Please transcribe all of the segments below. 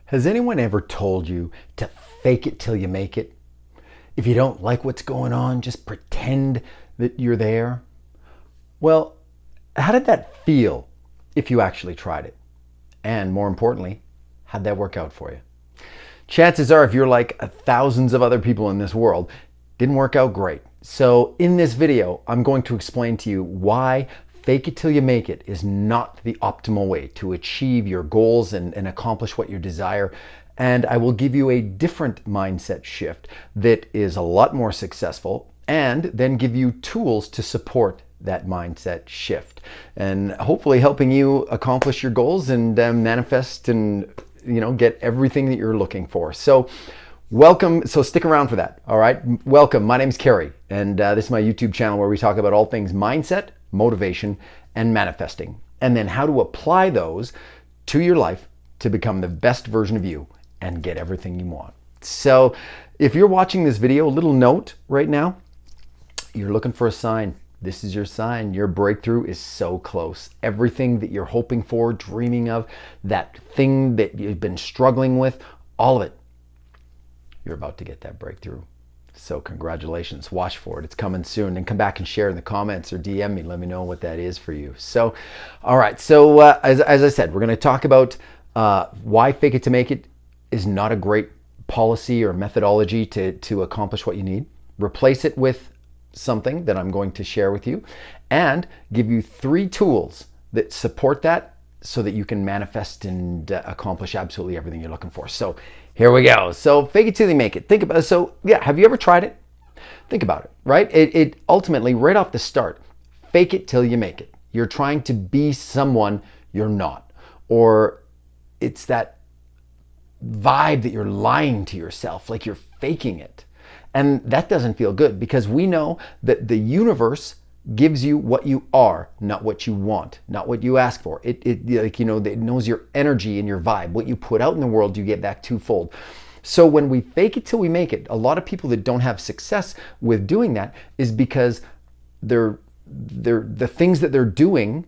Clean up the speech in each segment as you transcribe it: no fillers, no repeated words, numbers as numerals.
Has anyone ever told you to fake it till you make it? If you don't like what's going on, just pretend that you're there. Well, how did that feel if you actually tried it? And more importantly, how'd that work out for you? Chances are, if you're like thousands of other people in this world, didn't work out great. So in this video, I'm going to explain to you why fake it till you make it is not the optimal way to achieve your goals and accomplish what you desire. And I will give you a different mindset shift that is a lot more successful, and then give you tools to support that mindset shift, and hopefully helping you accomplish your goals and manifest and get everything that you're looking for. So welcome. So stick around for that. All right. Welcome. My name's Kerry, and this is my YouTube channel where we talk about all things mindset, motivation, and manifesting, and then how to apply those to your life to become the best version of you and get everything you want. So if you're watching this video, a little note right now, you're looking for a sign. This is your sign. Your breakthrough is so close. Everything that you're hoping for, dreaming of, that thing that you've been struggling with, all of it, you're about to get that breakthrough. So congratulations. Watch for it. It's coming soon. And come back and share in the comments or DM me. Let me know what that is for you. So, all right. So as I said, we're going to talk about why fake it to make it is not a great policy or methodology to accomplish what you need. Replace it with something that I'm going to share with you, and give you 3 tools that support that so that you can manifest and accomplish absolutely everything you're looking for. So here we go. So fake it till you make it. Think about it. So yeah, have you ever tried it? Think about it, right? It ultimately, right off the start, fake it till you make it. You're trying to be someone you're not, or it's that vibe that you're lying to yourself, like you're faking it. And that doesn't feel good, because we know that the universe gives you what you are, not what you want, not what you ask for. It knows your energy and your vibe. What you put out in the world, you get back twofold. So when we fake it till we make it, a lot of people that don't have success with doing that is because the things that they're doing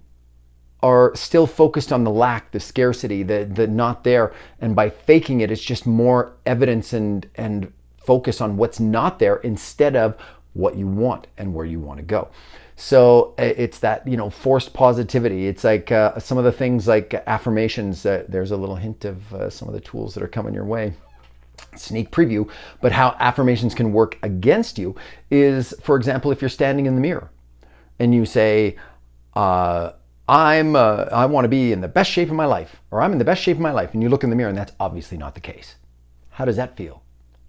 are still focused on the lack, the scarcity, the not there. And by faking it, it's just more evidence and focus on what's not there instead of what you want and where you want to go. So it's that, forced positivity. It's like some of the things like affirmations. There's a little hint of some of the tools that are coming your way. Sneak preview. But how affirmations can work against you is, for example, if you're standing in the mirror and you say, I want to be in the best shape of my life, or I'm in the best shape of my life, and you look in the mirror and that's obviously not the case. How does that feel?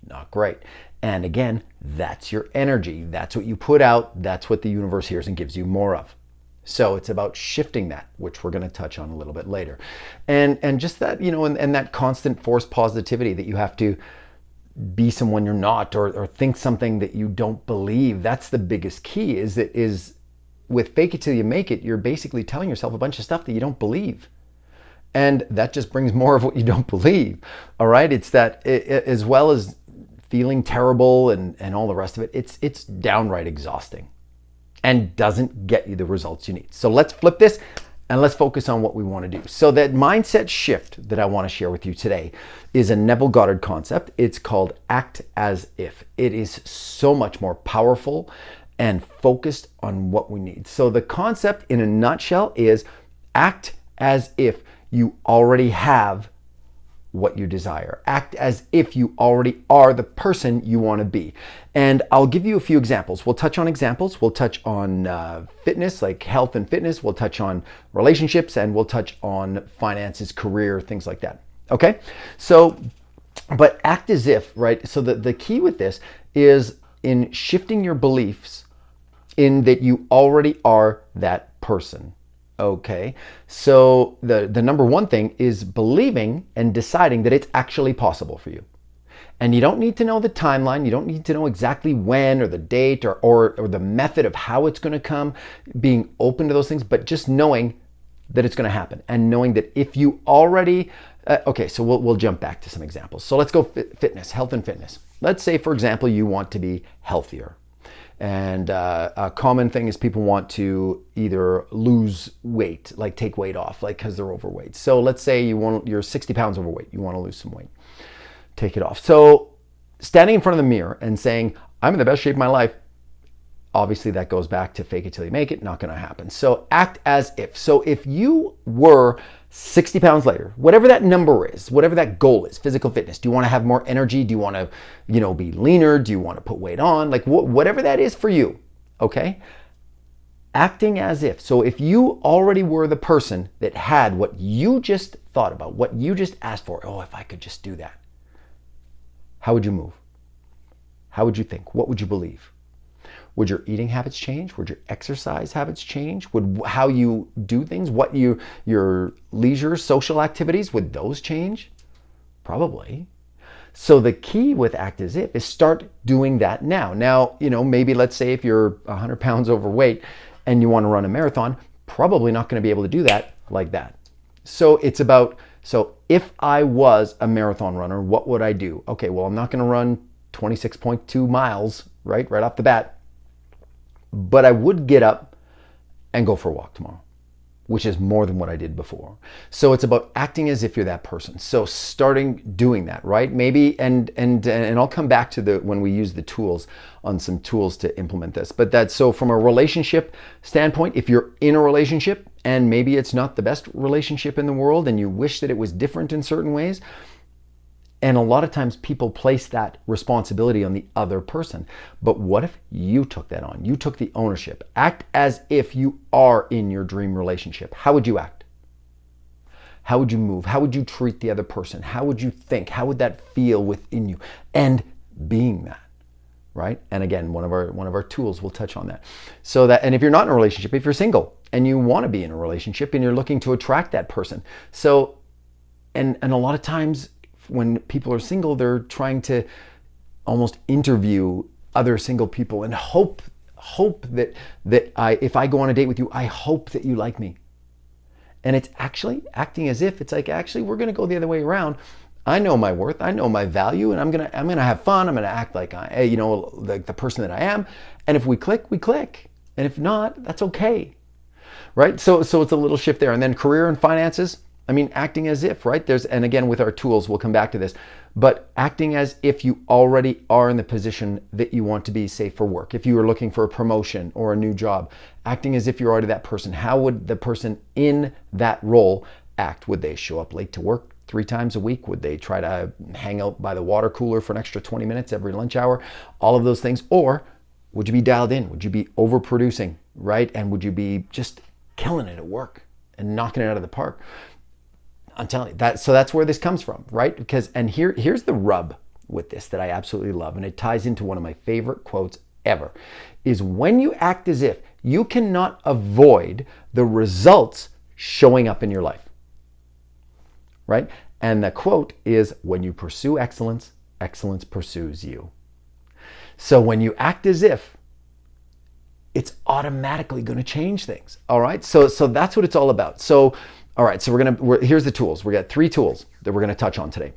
Not great. And again, that's your energy. That's what you put out. That's what the universe hears and gives you more of. So it's about shifting that, which we're going to touch on a little bit later. And just that, and that constant forced positivity that you have to be someone you're not, or think something that you don't believe. That's the biggest key, is with fake it till you make it, you're basically telling yourself a bunch of stuff that you don't believe. And that just brings more of what you don't believe. All right. It's that, as well as feeling terrible and all the rest of it, it's downright exhausting and doesn't get you the results you need. So let's flip this and let's focus on what we want to do. So that mindset shift that I want to share with you today is a Neville Goddard concept. It's called act as if. It is so much more powerful and focused on what we need. So the concept in a nutshell is act as if you already have what you desire. Act as if you already are the person you want to be. And I'll give you a few examples. We'll touch on examples. We'll touch on fitness, like health and fitness. We'll touch on relationships, and we'll touch on finances, career, things like that. Okay? So, but act as if, right? So the key with this is in shifting your beliefs in that you already are that person. Okay, so the number one thing is believing and deciding that it's actually possible for you. And you don't need to know the timeline. You don't need to know exactly when, or the date, or the method of how it's going to come, being open to those things, but just knowing that it's going to happen, and knowing that if you already, okay, so we'll jump back to some examples. So let's go fitness, health and fitness. Let's say, for example, you want to be healthier. And a common thing is people want to either lose weight, like take weight off, like because they're overweight. So let's say you're 60 pounds overweight, you want to lose some weight, take it off. So standing in front of the mirror and saying, I'm in the best shape of my life, obviously that goes back to fake it till you make it, not going to happen. So act as if. So if you were 60 pounds later, whatever that number is, whatever that goal is, physical fitness, do you want to have more energy? Do you want to, be leaner? Do you want to put weight on? Like whatever that is for you, okay? Acting as if. So if you already were the person that had what you just thought about, what you just asked for, oh, if I could just do that, how would you move? How would you think? What would you believe? Would your eating habits change? Would your exercise habits change? Would how you do things, your leisure, social activities, would those change? Probably. So the key with act as if is start doing that now. Now, maybe let's say if you're 100 pounds overweight and you want to run a marathon, probably not going to be able to do that like that. So it's about, if I was a marathon runner, what would I do? Okay, well, I'm not going to run 26.2 miles, right off the bat. But I would get up and go for a walk tomorrow, which is more than what I did before. So it's about acting as if you're that person. So starting doing that, right? Maybe, and I'll come back to when we use the tools, on some tools to implement this. But so from a relationship standpoint, if you're in a relationship and maybe it's not the best relationship in the world and you wish that it was different in certain ways, and a lot of times people place that responsibility on the other person. But what if you took that on? You took the ownership. Act as if you are in your dream relationship. How would you act? How would you move? How would you treat the other person? How would you think? How would that feel within you? And being that, right? And again, one of our tools will touch on that. So that, and if you're not in a relationship, if you're single and you want to be in a relationship and you're looking to attract that person. So, and a lot of times, when people are single, they're trying to almost interview other single people and hope that if I go on a date with you, I hope that you like me. And it's actually acting as if it's like, actually, we're going to go the other way around. I know my worth, I know my value, and I'm gonna have fun. I'm gonna act like like the person that I am. And if we click, we click. And if not, that's okay, right? So it's a little shift there. And then career and finances. I mean, acting as if, right? And again, with our tools, we'll come back to this, but acting as if you already are in the position that you want to be, say, for work. If you were looking for a promotion or a new job, acting as if you're already that person. How would the person in that role act? Would they show up late to work 3 times a week? Would they try to hang out by the water cooler for an extra 20 minutes every lunch hour? All of those things. Or would you be dialed in? Would you be overproducing, right? And would you be just killing it at work and knocking it out of the park? I'm telling you that. So that's where this comes from, right? Here's the rub with this that I absolutely love, and it ties into one of my favorite quotes ever, is when you act as if, you cannot avoid the results showing up in your life, right? And the quote is, when you pursue excellence, excellence pursues you. So when you act as if, it's automatically going to change things. All right. So that's what it's all about. So, all right. So here's the tools. We got 3 tools that we're going to touch on today.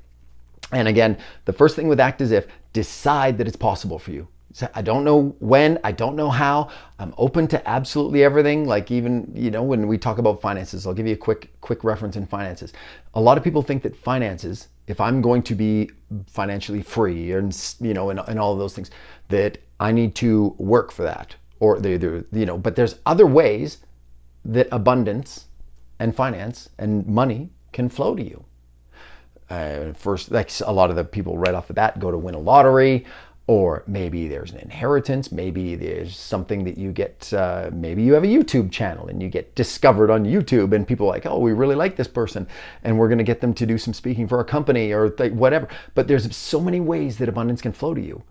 And again, the first thing with act as if, decide that it's possible for you. So I don't know when, I don't know how. I'm open to absolutely everything. Like even, when we talk about finances, I'll give you a quick reference in finances. A lot of people think that finances, if I'm going to be financially free and, and all of those things, that I need to work for that. Or but there's other ways that abundance and finance and money can flow to you. First, like a lot of the people right off the bat go to win a lottery, or maybe there's an inheritance, maybe there's something that you get, maybe you have a YouTube channel and you get discovered on YouTube and people are like, oh, we really like this person and we're going to get them to do some speaking for our company or whatever. But there's so many ways that abundance can flow to you.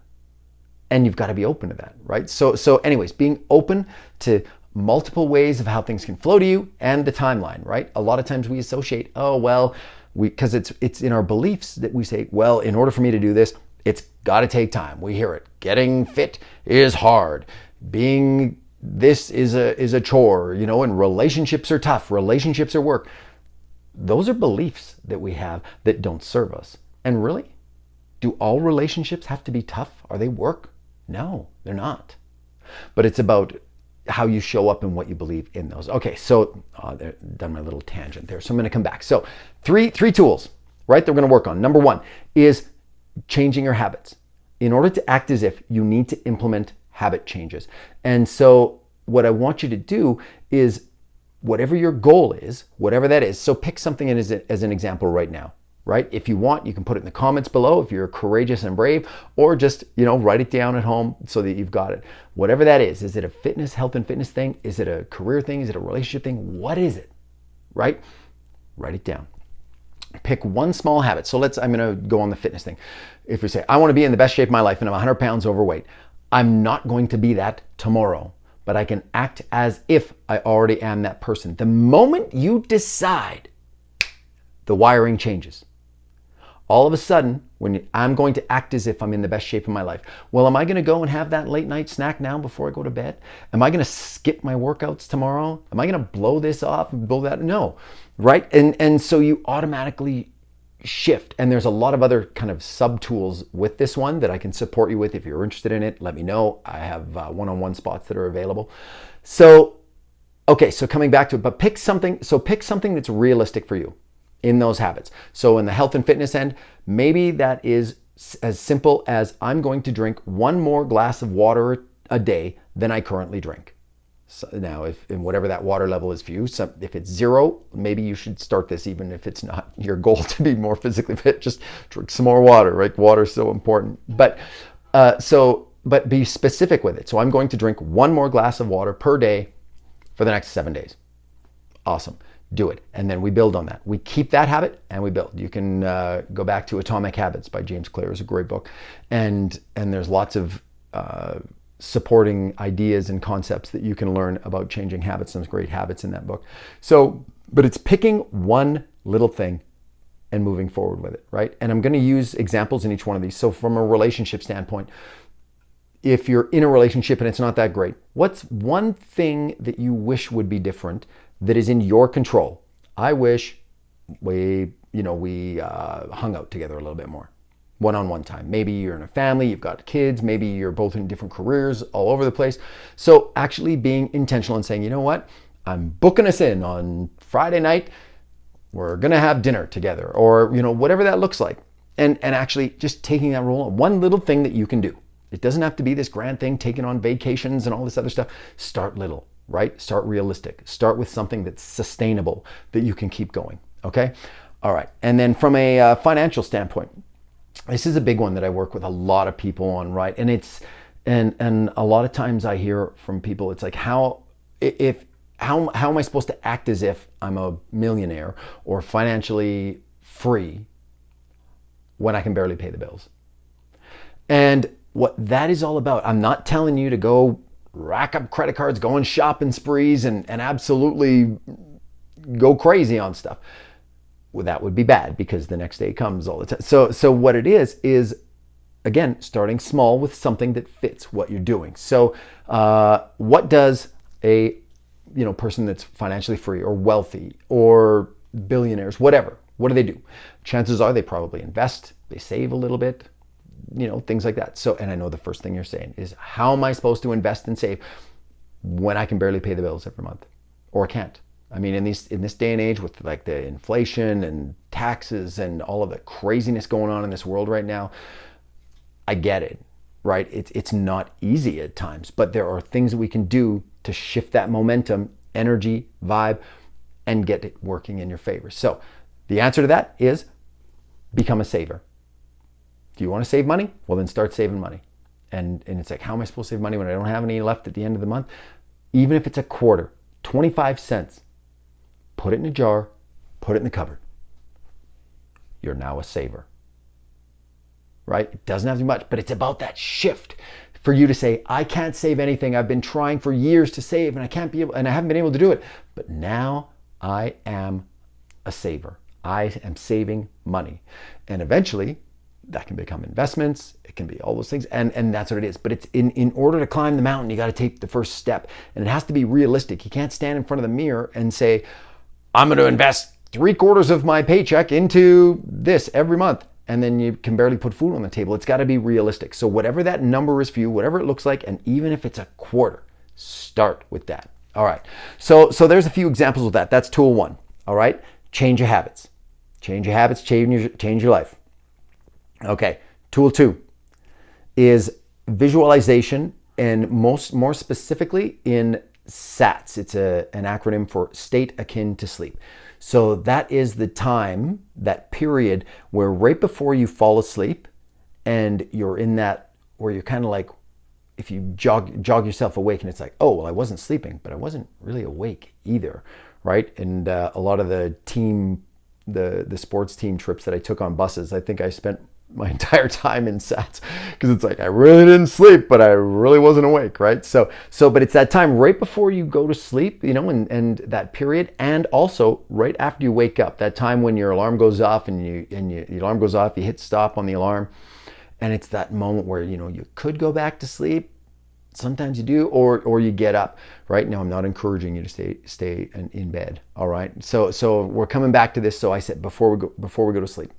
And you've got to be open to that, right? So anyways, being open to multiple ways of how things can flow to you and the timeline, right? A lot of times we associate, because it's in our beliefs that we say, well, in order for me to do this, it's got to take time. We hear it. Getting fit is hard. Being this is a chore, and relationships are tough. Relationships are work. Those are beliefs that we have that don't serve us. And really, do all relationships have to be tough? Are they work? No, they're not. but it's about how you show up and what you believe in those. Okay, so done my little tangent there. So I'm going to come back. So three tools, right, that we're going to work on. Number one is changing your habits. In order to act as if, you need to implement habit changes. And so what I want you to do is, whatever your goal is, whatever that is, so pick something as an example right now, right? If you want, you can put it in the comments below if you're courageous and brave, or just, write it down at home so that you've got it. Whatever that is it a health and fitness thing? Is it a career thing? Is it a relationship thing? What is it, right? Write it down. Pick one small habit. So I'm going to go on the fitness thing. If you say, I want to be in the best shape of my life and I'm 100 pounds overweight, I'm not going to be that tomorrow, but I can act as if I already am that person. The moment you decide, the wiring changes. All of a sudden, I'm going to act as if I'm in the best shape of my life. Well, am I going to go and have that late night snack now before I go to bed? Am I going to skip my workouts tomorrow? Am I going to blow this off and blow that? No, right? And so you automatically shift. And there's a lot of other kind of sub tools with this one that I can support you with. If you're interested in it, let me know. I have one-on-one spots that are available. So, okay, so coming back to it, but pick something that's realistic for you in those habits. So in the health and fitness end, maybe that is as simple as, I'm going to drink one more glass of water a day than I currently drink. So now, in whatever that water level is for you, if it's 0, maybe you should start this, even if it's not your goal to be more physically fit. Just drink some more water, right? Water is so important. But be specific with it. So I'm going to drink one more glass of water per day for the next 7 days. Awesome. Do it. And then we build on that. We keep that habit and we build. You can go back to Atomic Habits by James Clear. It's a great book. And there's lots of supporting ideas and concepts that you can learn about changing habits. Some great habits in that book. So, but it's picking one little thing and moving forward with it, right? And I'm going to use examples in each one of these. So from a relationship standpoint, if you're in a relationship and it's not that great, what's one thing that you wish would be different that is in your control? I wish we hung out together a little bit more. One-on-one time. Maybe you're in a family, you've got kids, maybe you're both in different careers all over the place. So actually being intentional and saying, you know what, I'm booking us in on Friday night, we're gonna have dinner together, or whatever that looks like. And actually just taking that role on one little thing that you can do. It doesn't have to be this grand thing, taking on vacations and all this other stuff. Start little, right? Start realistic. Start with something that's sustainable that you can keep going, okay? All right, and then from a financial standpoint, this is a big one that I work with a lot of people on, right? And and a lot of times I hear from people, it's like, how am I supposed to act as if I'm a millionaire or financially free when I can barely pay the bills? And what that is all about, I'm not telling you to go rack up credit cards, go on shopping sprees and absolutely go crazy on stuff. Well, that would be bad because the next day comes all the time. So what it is again, starting small with something that fits what you're doing. So what does a person that's financially free or wealthy or billionaires, whatever, what do? Chances are they probably invest, they save a little bit, things like that. So, and I know the first thing you're saying is, how am I supposed to invest and save when I can barely pay the bills every month or can't? I mean, in this day and age with like the inflation and taxes and all of the craziness going on in this world right now, I get it, right? It's not easy at times, but there are things that we can do to shift that momentum, energy, vibe, and get it working in your favor. So the answer to that is become a saver. Do you want to save money? Well, then start saving money. And it's like, how am I supposed to save money when I don't have any left at the end of the month? Even if it's a quarter, 25 cents, put it in a jar, put it in the cupboard. You're now a saver, right? It doesn't have to be much, but it's about that shift for you to say, I can't save anything. I've been trying for years to save and I haven't been able to do it. But now I am a saver. I am saving money. And eventually that can become investments. It can be all those things. And that's what it is. But it's in order to climb the mountain, you got to take the first step. And it has to be realistic. You can't stand in front of the mirror and say, I'm going to invest 3/4 of my paycheck into this every month. and then you can barely put food on the table. It's got to be realistic. So whatever that number is for you, whatever it looks like, and even if it's a quarter, start with that. All right. So there's a few examples of that. That's tool 1. All right. Change your habits. Change your habits, change your life. Okay. Tool 2 is visualization, and more specifically in SATS. It's an acronym for state akin to sleep. So that is the time, that period where right before you fall asleep and you're in that, where you're kind of like, if you jog yourself awake and it's like, oh, well, I wasn't sleeping, but I wasn't really awake either, right? And a lot of the sports team trips that I took on buses, I think I spent my entire time in SATs, because it's like I really didn't sleep, but I really wasn't awake, right? So but it's that time right before you go to sleep, and that period, and also right after you wake up, that time when your alarm goes off and your alarm goes off, you hit stop on the alarm, and it's that moment where you could go back to sleep. Sometimes you do, or you get up, right? Now, I'm not encouraging you to stay in bed, all right? So we're coming back to this. So I said before we go to sleep,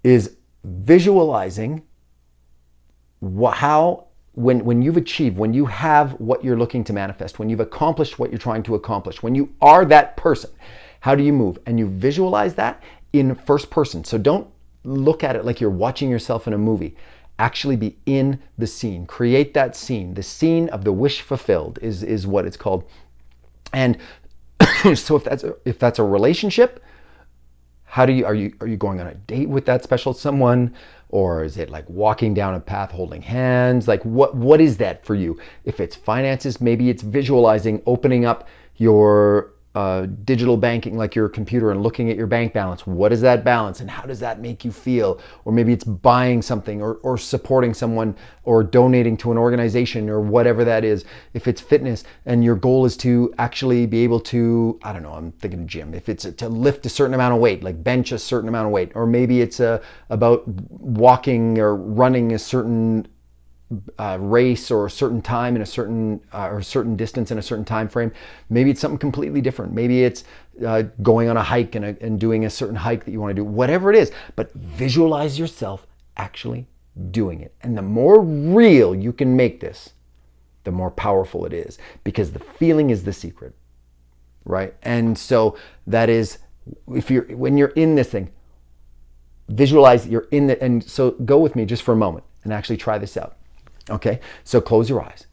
is visualizing how, when you've achieved, when you have what you're looking to manifest, when you've accomplished what you're trying to accomplish, when you are that person, how do you move? And you visualize that in first person. So don't look at it like you're watching yourself in a movie. Actually be in the scene. Create that scene. The scene of the wish fulfilled is what it's called. And so if that's a relationship, are you going on a date with that special someone, or is it like walking down a path holding hands? Like what is that for you? If it's finances, maybe it's visualizing opening up your digital banking, like your computer, and looking at your bank balance. What is that balance and how does that make you feel? Or maybe it's buying something, or supporting someone, or donating to an organization, or whatever that is. If it's fitness and your goal is to actually be able to, I don't know, I'm thinking gym. If it's to lift a certain amount of weight, like bench a certain amount of weight, or maybe it's about walking or running a certain race, or a certain time in a certain or a certain distance in a certain time frame. Maybe it's something completely different. Maybe it's going on a hike and doing a certain hike that you want to do. Whatever it is, but visualize yourself actually doing it. And the more real you can make this, the more powerful it is, because the feeling is the secret, right? And so that is, when you're in this thing, visualize you're in the, and so go with me just for a moment and actually try this out. Okay, so close your eyes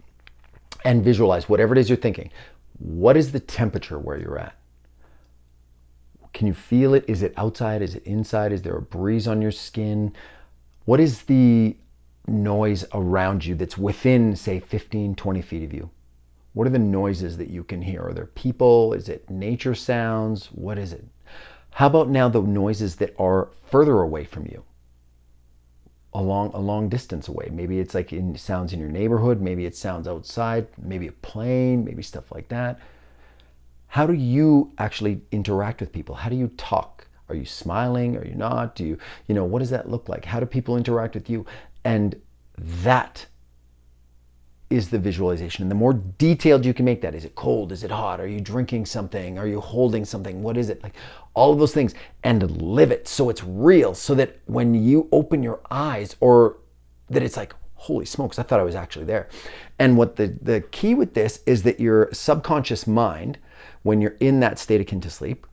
and visualize whatever it is you're thinking. What is the temperature where you're at? Can you feel it? Is it outside? Is it inside? Is there a breeze on your skin? What is the noise around you that's within, say, 15, 20 feet of you? What are the noises that you can hear? Are there people? Is it nature sounds? What is it? How about now the noises that are further away from you? A long distance away. Maybe it's like sounds in your neighborhood, maybe it sounds outside, maybe a plane, maybe stuff like that. How do you actually interact with people? How do you talk? Are you smiling? Are you not? Do you what does that look like? How do people interact with you? And that is the visualization. And the more detailed you can make that, is it cold? Is it hot? Are you drinking something? Are you holding something? What is it? Like all of those things, and live it so it's real, so that when you open your eyes, or that it's like, holy smokes, I thought I was actually there. And what the key with this is that your subconscious mind, when you're in that state akin to sleep,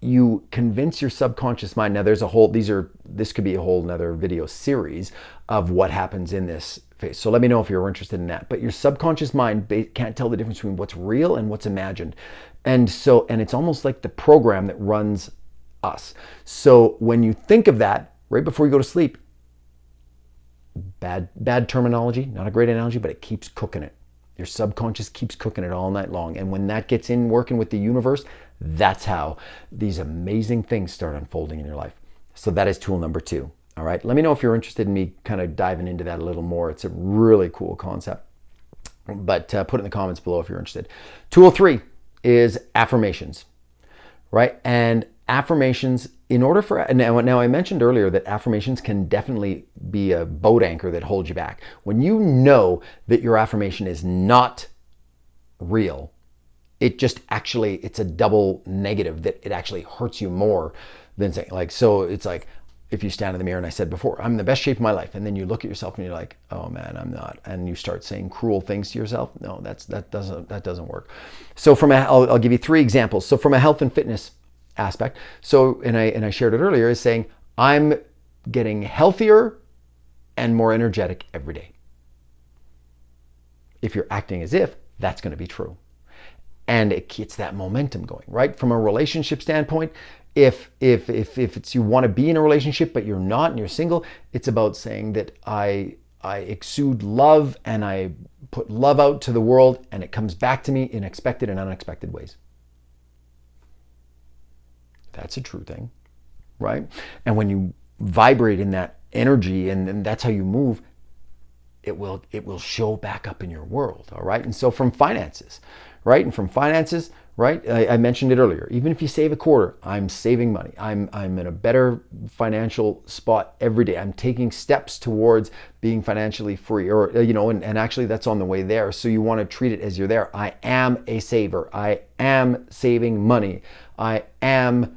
you convince your subconscious mind. Now there's this could be a whole nother video series of what happens in this phase. So let me know if you're interested in that. But your subconscious mind can't tell the difference between what's real and what's imagined. And it's almost like the program that runs us. So when you think of that right before you go to sleep, bad terminology, not a great analogy, but it keeps cooking it. Your subconscious keeps cooking it all night long. And when that gets in working with the universe, that's how these amazing things start unfolding in your life. So that is tool number 2. All right. Let me know if you're interested in me kind of diving into that a little more. It's a really cool concept. But put it in the comments below if you're interested. Tool 3 is affirmations, right? And affirmations, in order for, now I mentioned earlier that affirmations can definitely be a boat anchor that holds you back. When you know that your affirmation is not real, it just actually, it's a double negative, that it actually hurts you more than saying, like, so it's like, if you stand in the mirror, and I said before, I'm in the best shape of my life, and then you look at yourself and you're like, oh man, I'm not, and you start saying cruel things to yourself, no, that doesn't work. So I'll give you 3 examples. So from a health and fitness aspect, so and I shared it earlier, is saying I'm getting healthier and more energetic every day. If you're acting as if, that's going to be true. And it gets that momentum going, right? From a relationship standpoint, if it's you want to be in a relationship but you're not and you're single, it's about saying that I exude love and I put love out to the world and it comes back to me in expected and unexpected ways. That's a true thing, right? And when you vibrate in that energy and that's how you move, it will show back up in your world, all right? And so from finances, right? And from finances, right? I mentioned it earlier. Even if you save a quarter, I'm saving money. I'm in a better financial spot every day. I'm taking steps towards being financially free, or and actually that's on the way there. So you want to treat it as you're there. I am a saver. I am saving money. I am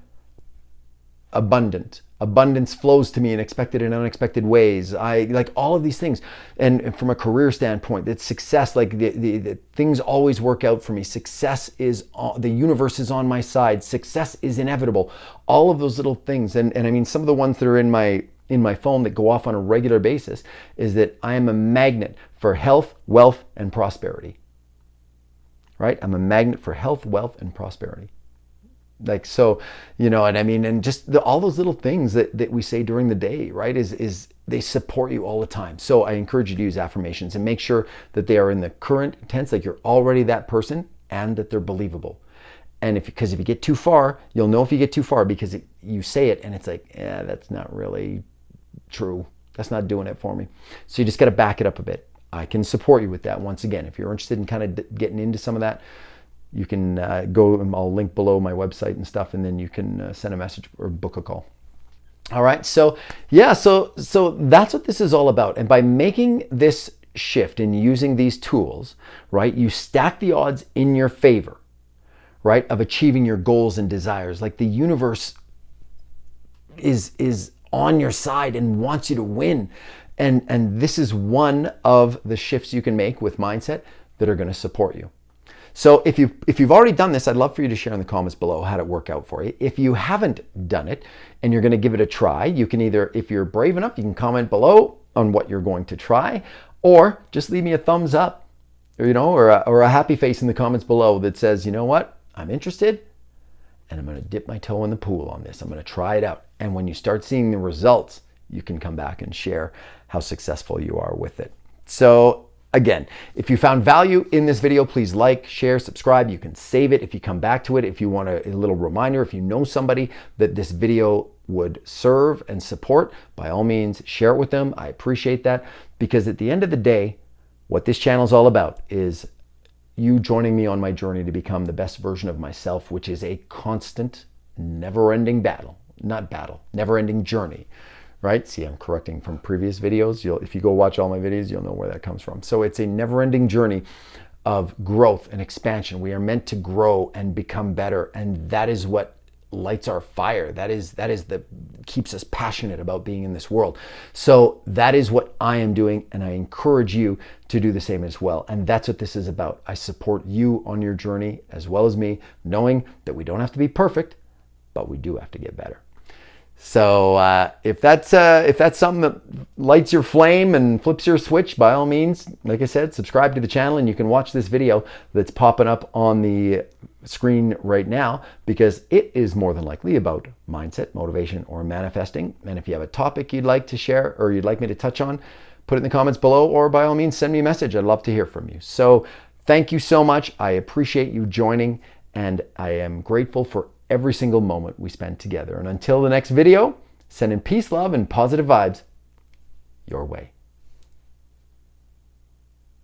abundant. Abundance flows to me in expected and unexpected ways. I like all of these things. And from a career standpoint, that success, like the things always work out for me. Success is, the universe is on my side. Success is inevitable. All of those little things. And I mean, some of the ones that are in my phone that go off on a regular basis is that I am a magnet for health, wealth, and prosperity. Right? I'm a magnet for health, wealth, and prosperity. Like, so, you know what I mean? And just all those little things that we say during the day, right, is they support you all the time. So I encourage you to use affirmations and make sure that they are in the current tense, like you're already that person, and that they're believable. And because if you get too far, you'll know if you get too far because you say it and it's like, yeah, that's not really true. That's not doing it for me. So you just got to back it up a bit. I can support you with that. Once again, if you're interested in kind of getting into some of that, you can go, and I'll link below my website and stuff, and then you can send a message or book a call. All right, so yeah, so that's what this is all about. And by making this shift and using these tools, right, you stack the odds in your favor, right, of achieving your goals and desires. Like the universe is on your side and wants you to win. And this is one of the shifts you can make with mindset that are going to support you. So if you've already done this, I'd love for you to share in the comments below how it worked out for you. If you haven't done it and you're going to give it a try, you can either, if you're brave enough, you can comment below on what you're going to try, or just leave me a thumbs up, or a happy face in the comments below that says, you know what, I'm interested and I'm going to dip my toe in the pool on this. I'm going to try it out. And when you start seeing the results, you can come back and share how successful you are with it. So again, if you found value in this video, please like, share, subscribe. You can save it if you come back to it. If you want a little reminder, if you know somebody that this video would serve and support, by all means, share it with them. I appreciate that, because at the end of the day, what this channel is all about is you joining me on my journey to become the best version of myself, which is a constant, never-ending never-ending journey. Right? See, I'm correcting from previous videos. If you go watch all my videos, you'll know where that comes from. So it's a never-ending journey of growth and expansion. We are meant to grow and become better, and that is what lights our fire. That is keeps us passionate about being in this world. So that is what I am doing, and I encourage you to do the same as well. And that's what this is about. I support you on your journey as well as me, knowing that we don't have to be perfect, but we do have to get better. So if that's something that lights your flame and flips your switch, by all means, like I said, subscribe to the channel, and you can watch this video that's popping up on the screen right now, because it is more than likely about mindset, motivation, or manifesting. And if you have a topic you'd like to share or you'd like me to touch on, put it in the comments below, or by all means, send me a message. I'd love to hear from you. So thank you so much. I appreciate you joining, and I am grateful for every single moment we spend together. And until the next video, sending peace, love, and positive vibes your way.